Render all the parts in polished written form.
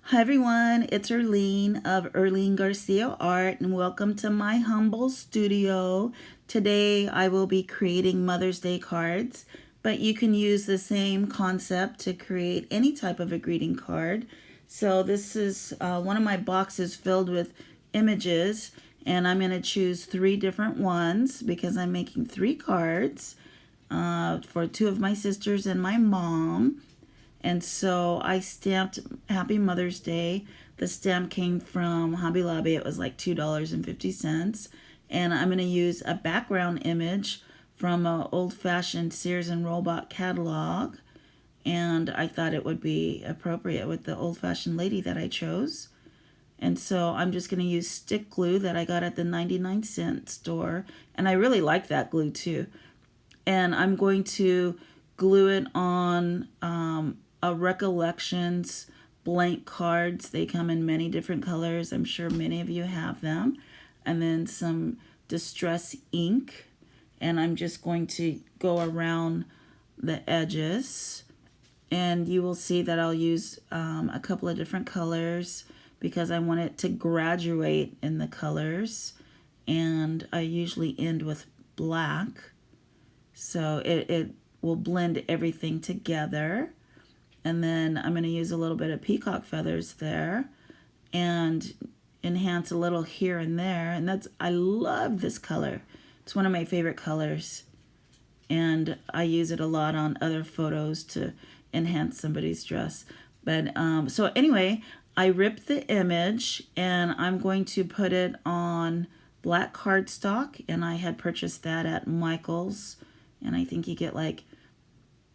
Hi everyone, it's Erlene of ErleneGarciaArt and welcome to my humble studio. Today I will be creating Mother's Day cards, but you can use the same concept to create any type of a greeting card. So this is one of my boxes filled with images, and I'm going to choose 3 different ones because I'm making 3 cards for 2 of my sisters and my mom. And so I stamped Happy Mother's Day. The stamp came from Hobby Lobby. It was like $2.50. And I'm going to use a background image from an old-fashioned Sears and Roebuck catalog. And I thought it would be appropriate with the old-fashioned lady that I chose. And so I'm just going to use stick glue that I got at the 99-cent store. And I really like that glue too. And I'm going to glue it on a Recollections blank cards. They come in many different colors. I'm sure many of you have them. And then some distress ink. And I'm just going to go around the edges. And you will see that I'll use a couple of different colors because I want it to graduate in the colors. And I usually end with black. So it will blend everything together. And then I'm going to use a little bit of peacock feathers there and enhance a little here and there. And I love this color. It's one of my favorite colors. And I use it a lot on other photos to enhance somebody's dress. But so anyway, I ripped the image and I'm going to put it on black cardstock. And I had purchased that at Michael's. And I think you get like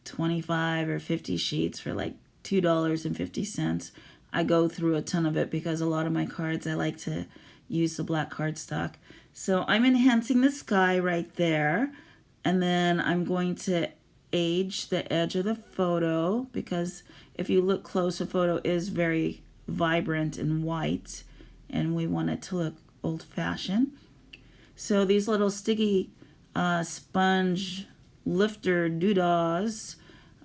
25 or 50 sheets for like $2.50. I go through a ton of it because a lot of my cards I like to use the black cardstock. So I'm enhancing the sky right there. And then I'm going to age the edge of the photo because if you look close, the photo is very vibrant and white. And we want it to look old-fashioned. So these little sticky sponge lifter doodahs,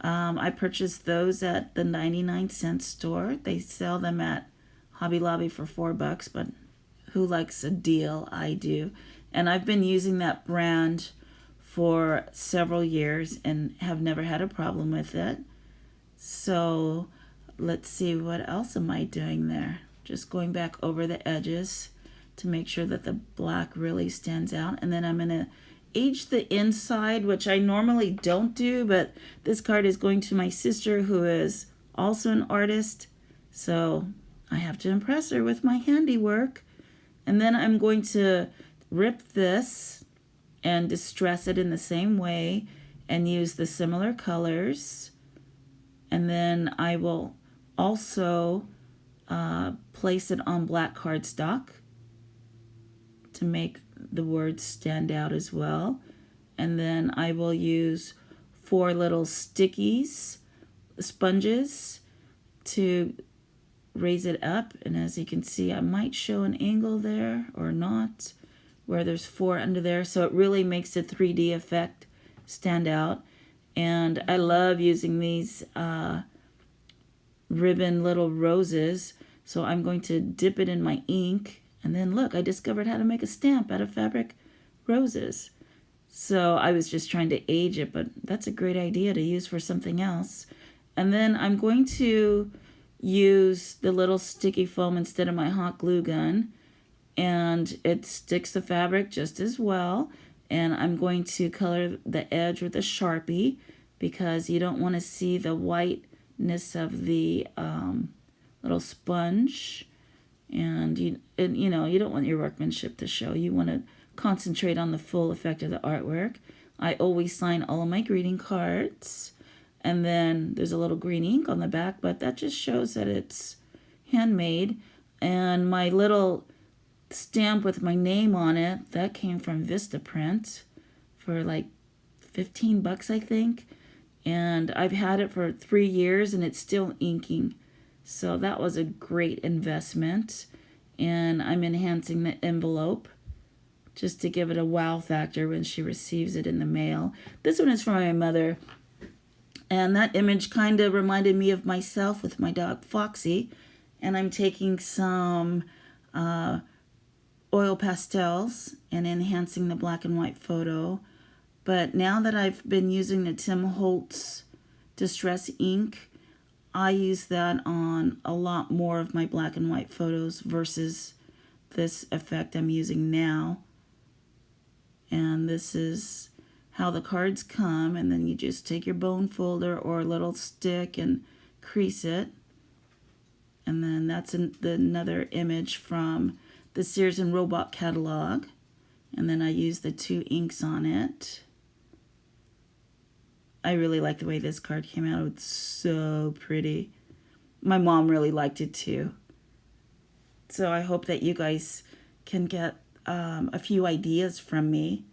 I purchased those at the 99-cent store. They sell them at Hobby Lobby for $4, but who likes a deal? I do. And I've been using that brand for several years and have never had a problem with it. So let's see, what else am I doing there? Just going back over the edges to make sure that the black really stands out. And then I'm going to age the inside, which I normally don't do, but this card is going to my sister who is also an artist, so I have to impress her with my handiwork. And then I'm going to rip this and distress it in the same way and use the similar colors. And then I will also place it on black cardstock to make the words stand out as well. And then I will use 4 little stickies, sponges, to raise it up. And as you can see, I might show an angle there or not, where there's 4 under there. So it really makes the 3D effect stand out. And I love using these ribbon little roses. So I'm going to dip it in my ink. And then look, I discovered how to make a stamp out of fabric roses. So I was just trying to age it, but that's a great idea to use for something else. And then I'm going to use the little sticky foam instead of my hot glue gun. And it sticks the fabric just as well. And I'm going to color the edge with a Sharpie because you don't want to see the whiteness of the little sponge. And you don't want your workmanship to show. You want to concentrate on the full effect of the artwork. I always sign all of my greeting cards. And then there's a little green ink on the back, but that just shows that it's handmade. And my little stamp with my name on it, that came from Vistaprint for like $15, I think. And I've had it for 3 years and it's still inking. So that was a great investment. And I'm enhancing the envelope just to give it a wow factor when she receives it in the mail. This one is for my mother. And that image kind of reminded me of myself with my dog Foxy. and I'm taking some oil pastels and enhancing the black and white photo. But now that I've been using the Tim Holtz Distress ink, I use that on a lot more of my black and white photos versus this effect I'm using now. And this is how the cards come, and then you just take your bone folder or a little stick and crease it. And then that's another image from the Sears and Roebuck catalog. And then I use the 2 inks on it. I really like the way this card came out. It's so pretty. My mom really liked it too. So I hope that you guys can get a few ideas from me.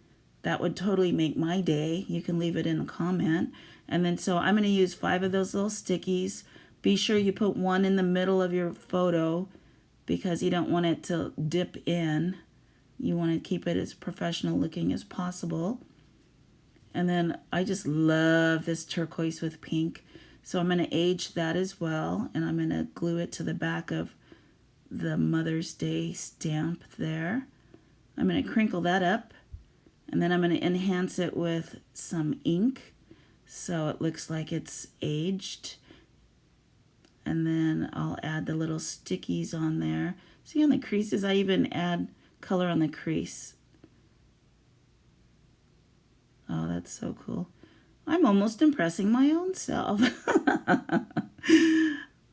That would totally make my day. You can leave it in a comment. And then so I'm going to use 5 of those little stickies. Be sure you put one in the middle of your photo because you don't want it to dip in. You want to keep it as professional looking as possible. And then I just love this turquoise with pink. So I'm going to age that as well. And I'm going to glue it to the back of the Mother's Day stamp there. I'm going to crinkle that up. And then I'm going to enhance it with some ink so it looks like it's aged. And then I'll add the little stickies on there. See on the creases, I even add color on the crease. Oh, that's so cool. I'm almost impressing my own self.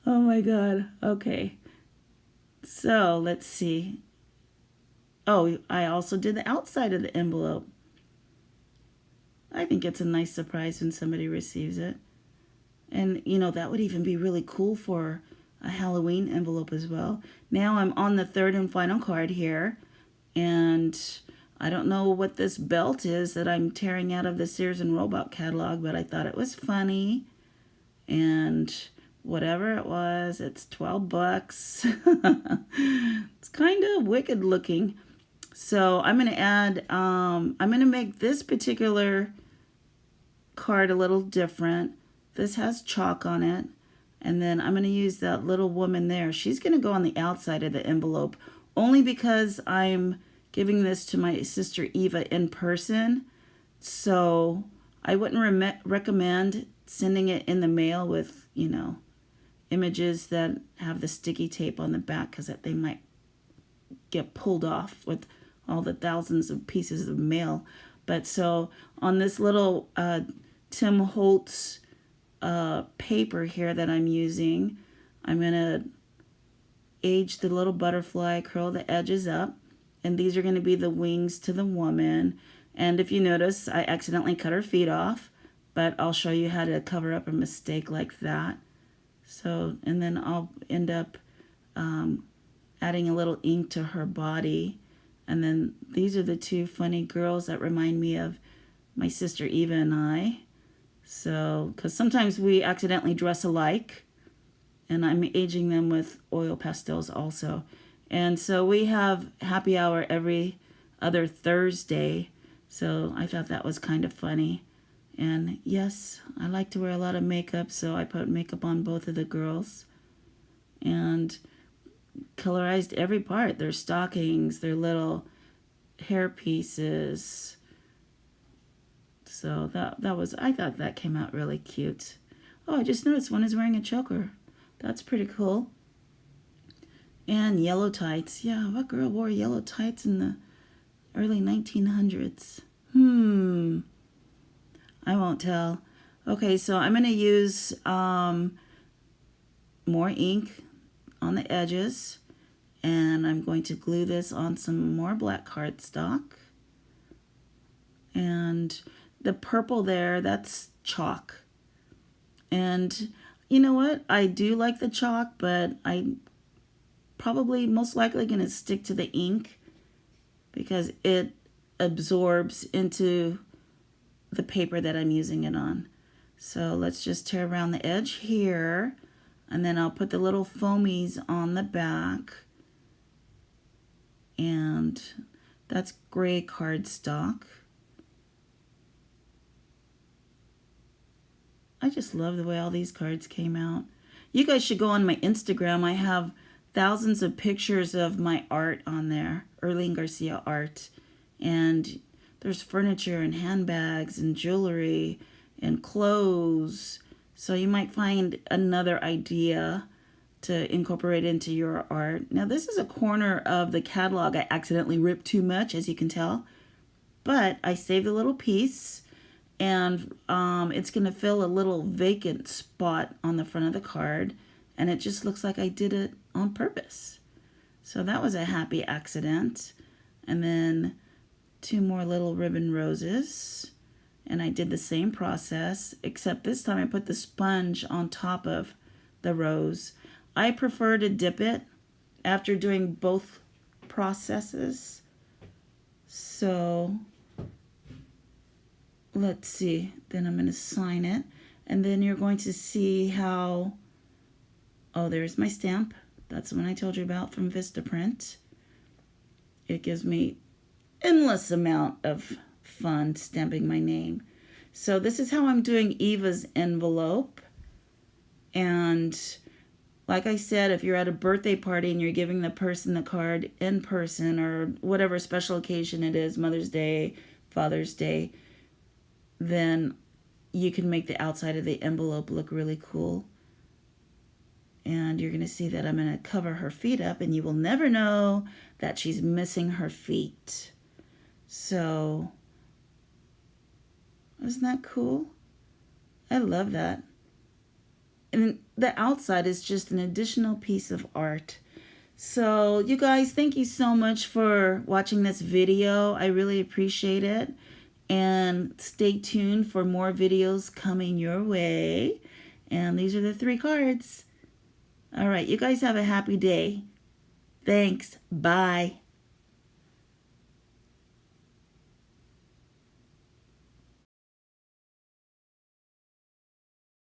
Oh my God. Okay. So let's see. Oh, I also did the outside of the envelope. I think it's a nice surprise when somebody receives it. And, you know, that would even be really cool for a Halloween envelope as well. Now I'm on the 3rd and final card here. And I don't know what this belt is that I'm tearing out of the Sears and Roebuck catalog, but I thought it was funny. And whatever it was, it's 12 bucks. It's kind of wicked looking. So I'm going to add, I'm going to make this particular card a little different. This has chalk on it. And then I'm going to use that little woman there. She's going to go on the outside of the envelope only because I'm giving this to my sister Eva in person. So I wouldn't recommend sending it in the mail with, you know, images that have the sticky tape on the back because they might get pulled off with all the thousands of pieces of mail. But so on this little Tim Holtz paper here that I'm using, I'm going to age the little butterfly, curl the edges up, and these are going to be the wings to the woman. And if you notice, I accidentally cut her feet off, but I'll show you how to cover up a mistake like that. So, and then I'll end up adding a little ink to her body. And then these are the 2 funny girls that remind me of my sister Eva and I. So, because sometimes we accidentally dress alike, and I'm aging them with oil pastels also. And so we have happy hour every other Thursday. So I thought that was kind of funny. And yes, I like to wear a lot of makeup, so I put makeup on both of the girls. And colorized every part. Their stockings, their little hair pieces. So that was, I thought that came out really cute. Oh, I just noticed one is wearing a choker. That's pretty cool. And yellow tights. Yeah, what girl wore yellow tights in the early 1900s? I won't tell. Okay, so I'm going to use more ink on the edges. And I'm going to glue this on some more black cardstock. And the purple there, that's chalk. And you know what? I do like the chalk, but I probably most likely going to stick to the ink because it absorbs into the paper that I'm using it on. So let's just tear around the edge here, and then I'll put the little foamies on the back. And that's gray cardstock. I just love the way all these cards came out. You guys should go on my Instagram. I have thousands of pictures of my art on there, ErleneGarciaArt. And there's furniture and handbags and jewelry and clothes. So you might find another idea to incorporate into your art. Now this is a corner of the catalog. I accidentally ripped too much, as you can tell. But I saved a little piece, and it's going to fill a little vacant spot on the front of the card, and it just looks like I did it on purpose. So that was a happy accident. And then 2 more little ribbon roses, and I did the same process, except this time I put the sponge on top of the rose. I prefer to dip it after doing both processes. So let's see, then I'm going to sign it, and then you're going to see how, oh, there's my stamp. That's the one I told you about from Vistaprint. It gives me endless amount of fun stamping my name. So this is how I'm doing Eva's envelope. And like I said, if you're at a birthday party and you're giving the person the card in person, or whatever special occasion it is, Mother's Day, Father's Day, then you can make the outside of the envelope look really cool. And you're going to see that I'm going to cover her feet up, and you will never know that she's missing her feet. So, isn't that cool? I love that. And the outside is just an additional piece of art. So, you guys, thank you so much for watching this video. I really appreciate it. And stay tuned for more videos coming your way. And these are the 3 cards. All right, you guys have a happy day. Thanks. Bye.